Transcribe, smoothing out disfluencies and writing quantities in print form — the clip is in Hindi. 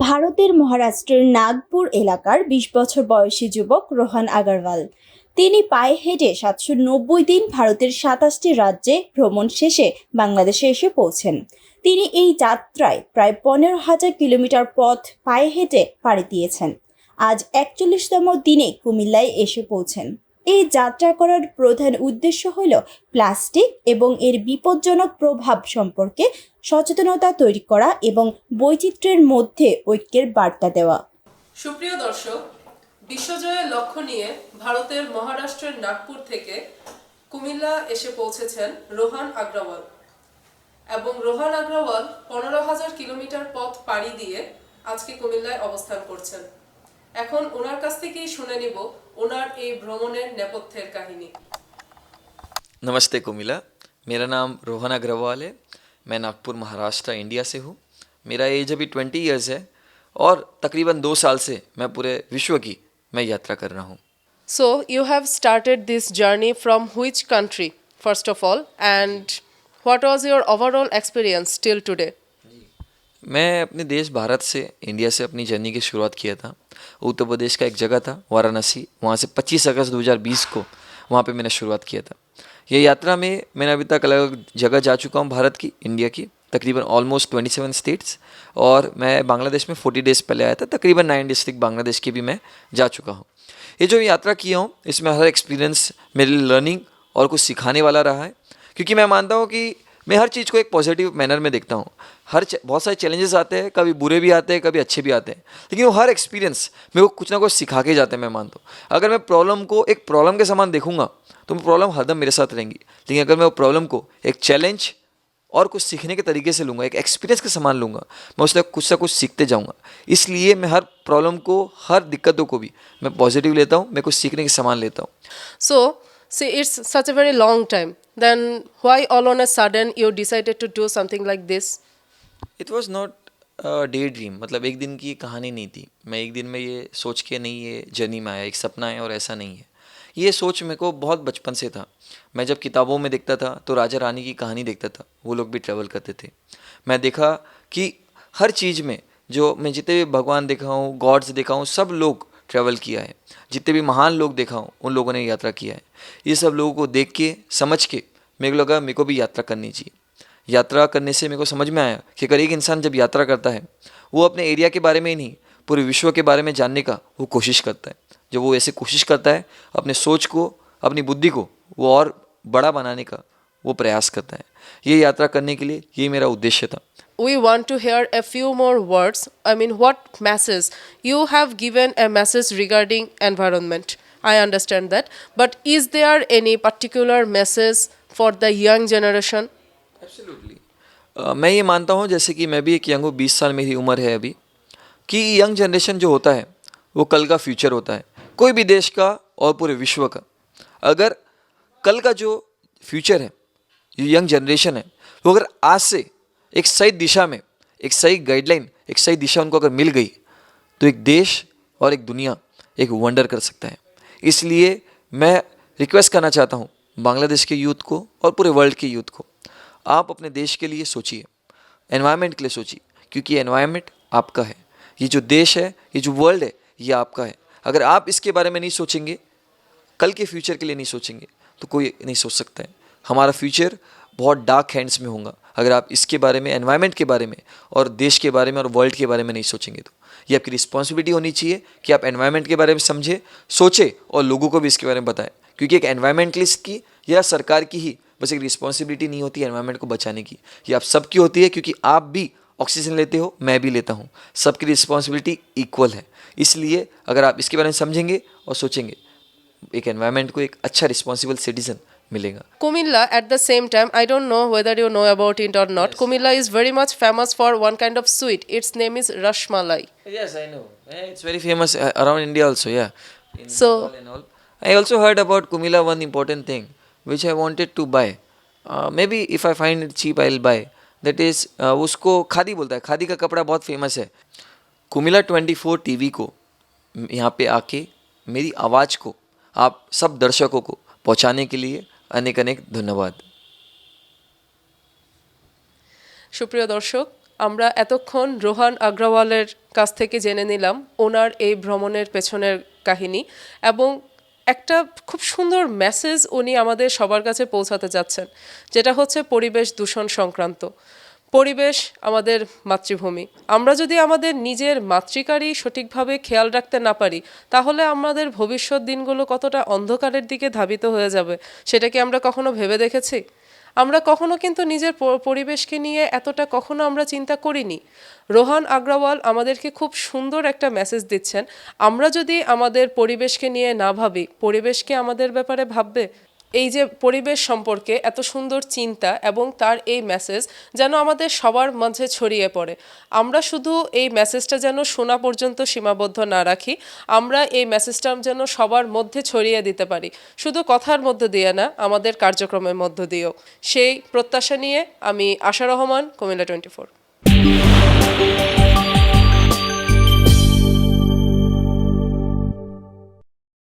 ভারতের মহারাষ্ট্রের নাগপুর এলাকার ২০ বছর বয়সী যুবক রোহান আগারওয়াল। তিনি পায়ে হেঁটে ৭৯০ দিন ভারতের ২৭টি রাজ্যে ভ্রমণ শেষে বাংলাদেশে এসে পৌঁছেন। তিনি এই যাত্রায় প্রায় ১৫,০০০ কিলোমিটার পথ পায়ে হেঁটে পাড়ি দিয়েছেন। আজ ৪১তম দিনে কুমিল্লায় এসে পৌঁছেন। এই যাত্রা করার প্রধান উদ্দেশ্য হল প্লাস্টিক এবং এর বিপজ্জনক প্রভাব সম্পর্কে সচেতনতা তৈরি করা এবং বৈচিত্র্যের মধ্যে ঐক্যের বার্তা দেওয়া। সুপ্রিয় দর্শক, বিশ্বজয়ের লক্ষ্য নিয়ে ভারতের মহারাষ্ট্রের নাগপুর থেকে কুমিল্লা এসে পৌঁছেছেন রোহান আগ্রাওয়াল এবং রোহান আগ্রাওয়াল ১৫,০০০ কিলোমিটার পথ পাড়ি দিয়ে আজকে কুমিল্লায় অবস্থান করছেন। এখন ওনার কাছ থেকেই শুনে নিব ওনার এই ভ্রমণের নেপথ্যের কাহিনী। नमस्ते कुमिला, मेरा नाम रोहन अग्रवाल है। मैं नागपुर महाराष्ट्र इंडिया से हूँ। मेरा एज अभी 20 ईयर्स है और तकरीबन 2 साल से मैं पूरे विश्व की मैं यात्रा कर रहा हूँ। So you have started this journey from which country first of all, and what was your overall experience till today? मैं अपने देश भारत से इंडिया से अपनी जर्नी की शुरुआत किया था। उत्तर प्रदेश का एक जगह था वाराणसी, वहाँ से 25 अगस्त 2020 को वहाँ पे मैंने शुरुआत किया था। ये यात्रा में मैंने अभी तक अलग अलग जगह जा चुका हूँ भारत की, इंडिया की, तकरीबन ऑलमोस्ट 27 स्टेट्स, और मैं बांग्लादेश में 40 डेज़ पहले आया था। तकरीबन 9 डिस्ट्रिक्ट बांग्लादेश के भी मैं जा चुका हूँ। ये जो यात्रा किया हूँ इसमें हर एक्सपीरियंस मेरे लिए लर्निंग और कुछ सिखाने वाला रहा है, क्योंकि मैं मानता हूँ कि मैं हर चीज़ को एक पॉजिटिव मैनर में देखता हूँ। बहुत सारे चैलेंजेस आते हैं, कभी बुरे भी आते हैं, कभी अच्छे भी आते हैं, लेकिन वो हर एक्सपीरियंस मेरे को कुछ ना कुछ सिखा के जाते हैं। मैं मानता हूँ अगर मैं प्रॉब्लम को एक प्रॉब्लम के समान देखूंगा तो वो प्रॉब्लम हरदम मेरे साथ रहेंगी, लेकिन अगर मैं वो प्रॉब्लम को एक चैलेंज और कुछ सीखने के तरीके से लूँगा, एक एक्सपीरियंस के समान लूँगा, मैं उससे कुछ ना कुछ सीखते जाऊँगा। इसलिए मैं हर प्रॉब्लम को, हर दिक्कतों को भी मैं पॉजिटिव लेता हूँ, मैं कुछ सीखने के समान लेता हूँ। So, see, it's such a very long time. Then why all on a sudden you decided to do something like this? It was not day dream, मतलब एक दिन की कहानी नहीं थी। मैं एक दिन में ये सोच के नहीं ये जर्नी में आया, एक सपना है और ऐसा नहीं है। ये सोच मेरे को बहुत बचपन से था। मैं जब किताबों में देखता था तो राजा रानी की कहानी देखता था, वो लोग भी ट्रैवल करते थे। मैं देखा कि हर चीज़ में जो मैं जितने भी भगवान देखा हूँ, गॉड्स देखा हूँ, सब लोग ट्रैवल किया है। जितने भी महान लोग देखा हूँ उन लोगों ने यात्रा किया है। ये सब लोगों को देख के समझ के मेरे को लगा मेरे को भी यात्रा करनी चाहिए। यात्रा करने से मेरे को समझ में आया कि अगर एक इंसान जब यात्रा करता है वो अपने एरिया के बारे में ही नहीं, पूरे विश्व के बारे में जानने का वो कोशिश करता है। जब वो ऐसे कोशिश करता है, अपने सोच को, अपनी बुद्धि को वो और बड़ा बनाने का वो प्रयास करता है। ये यात्रा करने के लिए ये मेरा उद्देश्य था। We want to hear a few more words. I mean, what message? You have given a message regarding environment. I understand that. But is there any particular message for the young generation? Absolutely. मैं ये मानता हूँ, जैसे कि मैं भी एक यंग हूँ, 20 साल मेरी उम्र है अभी, कि यंग जनरेशन जो होता है वो कल का फ्यूचर होता है, कोई भी देश का और पूरे विश्व का। अगर कल का जो फ्यूचर है, जो यंग जनरेशन है, वो अगर आज से एक सही दिशा में, एक सही गाइडलाइन, एक सही दिशा उनको अगर मिल गई तो एक देश और एक दुनिया एक वंडर कर सकता है। इसलिए मैं रिक्वेस्ट करना चाहता हूँ बांग्लादेश के यूथ को और पूरे वर्ल्ड के यूथ को, आप अपने देश के लिए सोचिए, एनवायरनमेंट के लिए सोचिए, क्योंकि एनवायरनमेंट आपका है। ये जो देश है, ये जो वर्ल्ड है, ये आपका है। अगर आप इसके बारे में नहीं सोचेंगे, कल के फ्यूचर के लिए नहीं सोचेंगे, तो कोई नहीं सोच सकता है। हमारा फ्यूचर बहुत डार्क हैंड्स में होगा अगर आप इसके बारे में, एनवायरनमेंट के बारे में और देश के बारे में और वर्ल्ड के बारे में नहीं सोचेंगे। तो ये आपकी रिस्पॉन्सिबिलिटी होनी चाहिए कि आप एनवायरनमेंट के बारे में समझें, सोचें और लोगों को भी इसके बारे में बताएं, क्योंकि एक एनवायरनमेंटलिस्ट की या सरकार की ही बस एक रिस्पॉन्सिबिलिटी नहीं होती एनवायरनमेंट को बचाने की, ये आप सबकी होती है, क्योंकि आप भी ऑक्सीजन लेते हो, मैं भी लेता हूँ, सबकी रिस्पॉन्सिबिलिटी इक्वल है। इसलिए अगर आप इसके बारे में समझेंगे और सोचेंगे, एक एनवायरनमेंट को एक अच्छा रिस्पॉन्सिबल सिटीजन मिलेगा। Kumilla, at the same time, I don't know whether you know about it or not. Yes. Kumilla is very much famous for one kind of sweet. Its name is Rashmalai. Yes, I know. It's very famous around India also, yeah. In So- Bengal and all. I also heard about Kumila, one important thing which I wanted to buy. Maybe if I find it cheap, I'll buy. That is, उसको खादी बोलता है, खादी का कपड़ा बहुत फेमस है। कुमिला 24 टीवी को यहाँ पे आके मेरी आवाज़ को आप सब दर्शकों को पहुँचाने के लिए अनेक अनेक धन्यवाद। সুপ্রিয় দর্শক, আমরা এতক্ষণ রোহান আগ্রাওয়ালের কাছ থেকে জেনে নিলাম ওনার এই ভ্রমণের পেছনের কাহিনী এবং একটা খুব সুন্দর মেসেজ উনি আমাদের সবার কাছে পৌঁছাতে যাচ্ছেন, যেটা হচ্ছে পরিবেশ দূষণ সংক্রান্ত। পরিবেশ আমাদের মাতৃভূমি। আমরা যদি আমাদের নিজের মাতৃকারই সঠিকভাবে খেয়াল রাখতে না পারি, তাহলে আমাদের ভবিষ্যৎ দিনগুলো কতটা অন্ধকারের দিকে ধাবিত হয়ে যাবে সেটা কি আমরা কখনো ভেবে দেখেছি? আমরা কখনো কিন্তু নিজের পরিবেশকে নিয়ে এতটা কখনো আমরা চিন্তা করিনি। রোহান আগ্রাওয়াল আমাদেরকে খুব সুন্দর একটা মেসেজ দিচ্ছেন। আমরা যদি আমাদের পরিবেশকে নিয়ে না ভাবি, পরিবেশকে আমাদের ব্যাপারে ভাববে? এই যে পরিবেশ সম্পর্কে এত সুন্দর চিন্তা এবং তার এই মেসেজ যেন আমাদের সবার মাঝে ছড়িয়ে পড়ে। আমরা শুধু এই মেসেজটা যেন শোনা পর্যন্ত সীমাবদ্ধ না রাখি, আমরা এই মেসেজটা যেন সবার মধ্যে ছড়িয়ে দিতে পারি, শুধু কথার মধ্য দিয়ে না, আমাদের কার্যক্রমের মধ্য দিয়েও। সেই প্রত্যাশা নিয়ে আমি আশা রহমান, কুমিল্লা 24।